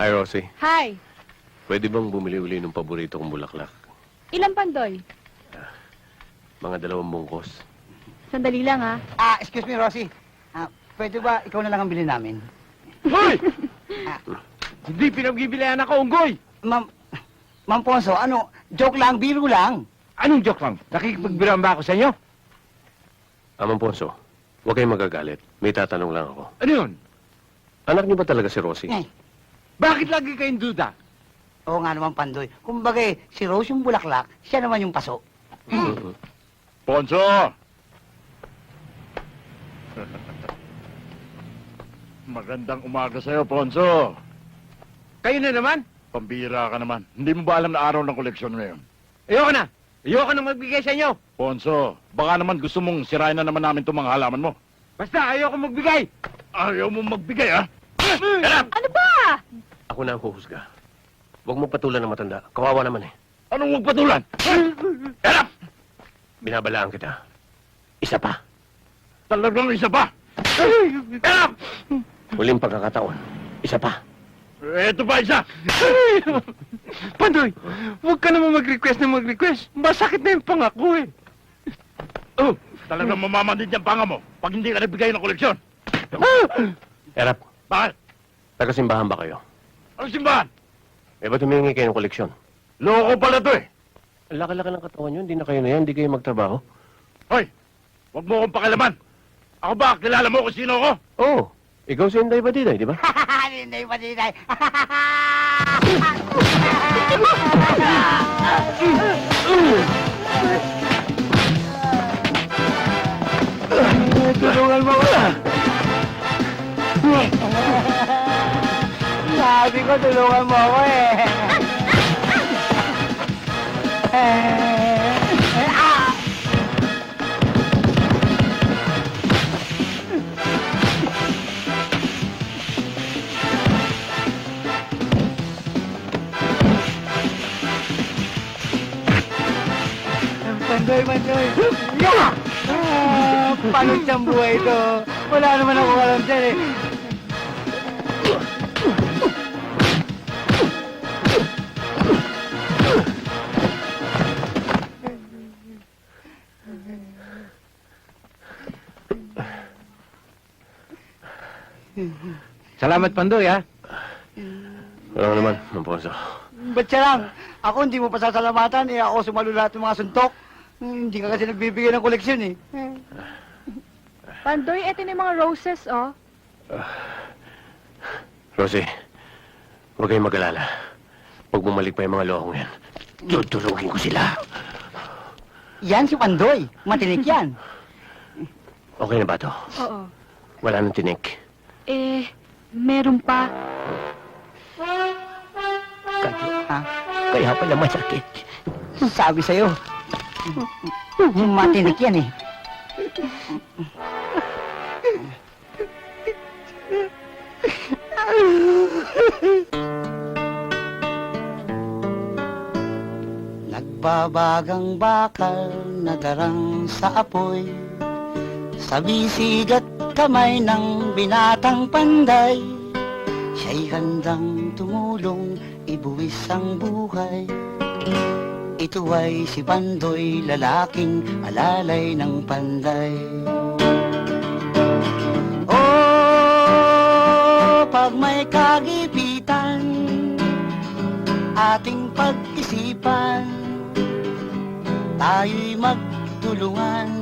Hi, Rosie. Hi. Pwede bang bumili uli ng paborito kong bulaklak? Ilang pandoy? Mga 2 bungkos. Sandali lang, ha? Excuse me, Rosie. Pwede ba ikaw na lang ang bilhin namin? Hoy! Hindi pinagbibilihan ako, unggoy! Ma'am Ponso, joke lang, biro lang. Anong joke lang? Nakikipagbiruan ba ako sa inyo? Amang Ponso, huwag kayong magagalit. May tatanong lang ako. Ano yun? Anak niyo ba talaga si Rosie? Bakit lagi kayong duda? Oo nga naman, Pandoy. Kumbaga, si Rose yung bulaklak, siya naman yung paso. Mhm. Ponso! Magandang umaga sa'yo, Ponso. Kayo na naman? Pambira ka naman. Hindi mo ba alam na araw ng koleksyon ngayon? Ayoko na! Ayoko na magbigay sa inyo! Ponso, baka naman gusto mong sirain na naman namin itong mga halaman mo. Basta ayoko magbigay! Ayaw mo magbigay, ha? Ano ba? Ako na ang huhusga. Huwag mo patulan ng matanda. Kawawa naman eh. Anong huwag patulan? Erap! Binabalaan kita. Isa pa. Talagang isa pa! Erap! Huling pagkakataon. Isa pa. Eto pa isa! Pandoy, huwag ka naman mag-request na mag-request. Masakit na yung pangako eh. Oh, talagang mamamandid yung panga mo pag hindi ka nagbigay ng koleksyon. Erap, Bakit? taga-simbahan ba kayo? Anong simbahan? Eh, ba't humingi kayo ng koleksyon? Loko pala to eh. Ang laki-laki ng katawan nyo. Hindi na kayo na yan. Hindi kayo magtrabaho. Hoy, huwag mo akong pakialaman. Ako ba, kilala mo kung sino ako? Oo. Ikaw si Inday Badiday, di ba? Dinay pa, dinay. Tulungan mo ko. Sabi ko, tulungan mo ako eh. Pandoy, Pandoy. Pangit siyang buhay ito. Wala naman ako alam dyan eh. Salamat, Pandoy, ha? Wala naman, Mamponso. Ba't siya lang? Ako hindi mo pasasalamatan eh. Ako sumalo lahat ng mga suntok. Hindi ka kasi nagbibigay ng koleksyon eh. Pandoy, eto na yung mga roses, oh. Rosie, huwag kayong mag-alala. Pag bumalik pa yung mga lohong yan, tutulungin ko sila. Yan si Pandoy. Matinik yan. Okay na ba to? Oo. Wala nang tinik. Meron pa. Ha? Kaya pala masakit. Sabi sa'yo. Matinik yan eh. Nagbabagang bakal na darang sa apoy, sa bisig at kamay ng binatang panday, siya'y handang tumulong ibuwis ang buhay. Ito ay si Pandoy, lalaking alalay ng panday. Oh, pag may kagipitan, ating pag-isipan, tayo'y magtulungan.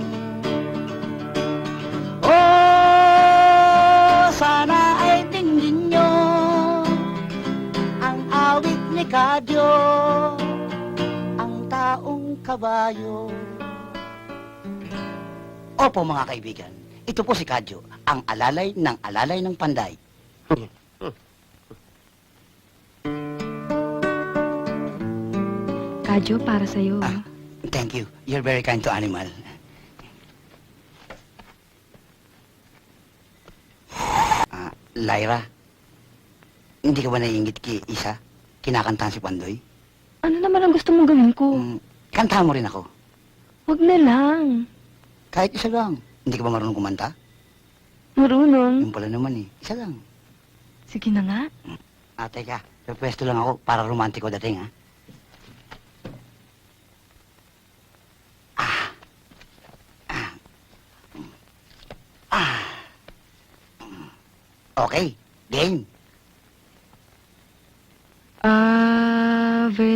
Oh, sana ay tingin nyo ang awit ni Kadyo, ang taong kabayo. Opo mga kaibigan, ito po si Kadyo, ang alalay ng panday. Kadyo, para sa'yo. Thank you. You're very kind to animal. Lyra, hindi ka ba naiingit kay Isa? Kinakantahan si Pandoy? Ano naman ang gusto mong gawin ko? Kantahan mo rin ako. Huwag na lang. Kahit isa lang. Hindi ka ba marunong kumanta? Marunong. Yung pala naman eh. Isa lang. Sige na nga. Teka, pwesto lang ako para romantiko dating, ha? Okay, game. Ave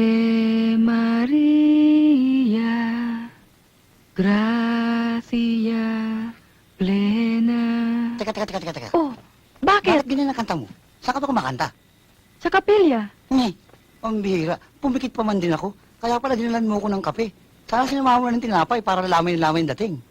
Maria, gracia plena. Teka. Oh, bakit? Bakit ganyan ang kanta mo? Saan ka ba kumakanta? Sa kapilya. Ang bihira. Pumikit pa man din ako. Kaya pala dinalan mo ko ng kape. Sana sinamahan mo na ng tinapay para lalaman dating.